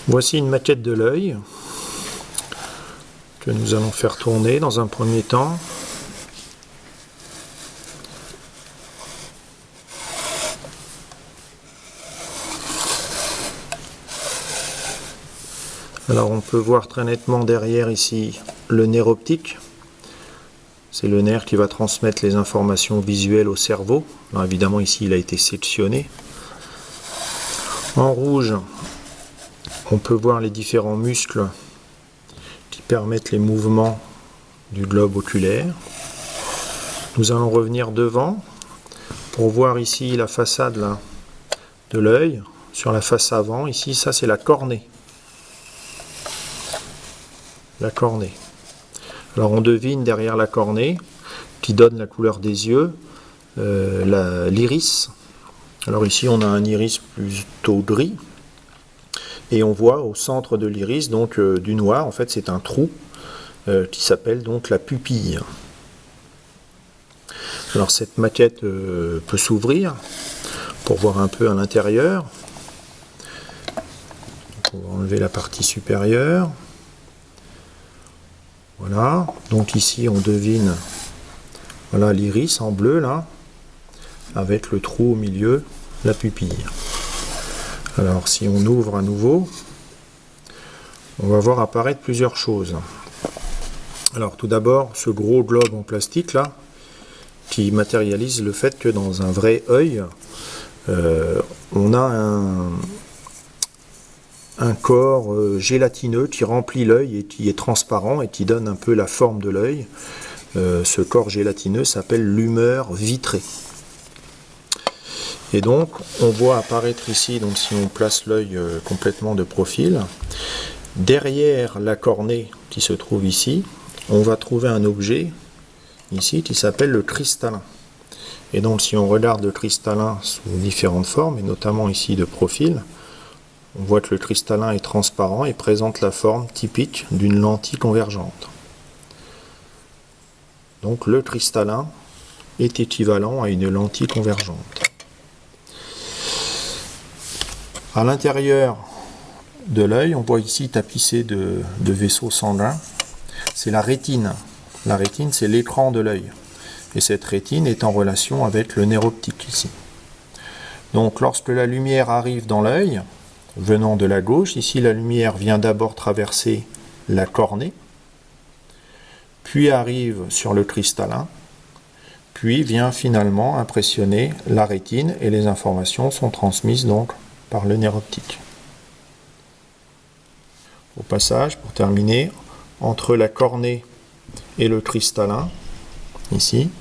Voici une maquette de l'œil que nous allons faire tourner dans un premier temps. Alors on peut voir très nettement derrière ici le nerf optique. C'est le nerf qui va transmettre les informations visuelles au cerveau. Alors évidemment ici il a été sectionné. En rouge, on peut voir les différents muscles qui permettent les mouvements du globe oculaire. Nous allons revenir devant pour voir ici la façade là, de l'œil. Sur la face avant, ici, ça c'est la cornée. La cornée. Alors on devine derrière la cornée, qui donne la couleur des yeux, l'iris. Alors ici on a un iris plutôt gris. Et on voit au centre de l'iris, donc du noir, en fait c'est un trou qui s'appelle donc la pupille. Alors cette maquette peut s'ouvrir pour voir un peu à l'intérieur. On va enlever la partie supérieure. Voilà, donc ici on devine voilà, l'iris en bleu là, avec le trou au milieu, la pupille. Alors si on ouvre à nouveau, on va voir apparaître plusieurs choses. Alors tout d'abord ce gros globe en plastique là, qui matérialise le fait que dans un vrai œil, on a un corps gélatineux qui remplit l'œil et qui est transparent et qui donne un peu la forme de l'œil. Ce corps gélatineux s'appelle l'humeur vitrée. Et donc on voit apparaître ici, donc si on place l'œil complètement de profil, derrière la cornée qui se trouve ici, on va trouver un objet ici qui s'appelle le cristallin. Et donc si on regarde le cristallin sous différentes formes, et notamment ici de profil, on voit que le cristallin est transparent et présente la forme typique d'une lentille convergente. Donc le cristallin est équivalent à une lentille convergente. À l'intérieur de l'œil, on voit ici tapissé de vaisseaux sanguins. C'est la rétine. La rétine, c'est l'écran de l'œil. Et cette rétine est en relation avec le nerf optique ici. Donc lorsque la lumière arrive dans l'œil, venant de la gauche, ici la lumière vient d'abord traverser la cornée, puis arrive sur le cristallin, puis vient finalement impressionner la rétine et les informations sont transmises donc par le nerf optique. Au passage, pour terminer, entre la cornée et le cristallin, ici,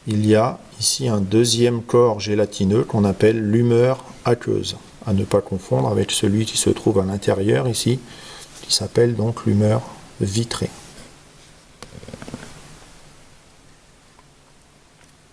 il y a ici un deuxième corps gélatineux qu'on appelle l'humeur aqueuse, à ne pas confondre avec celui qui se trouve à l'intérieur ici, qui s'appelle donc l'humeur vitrée.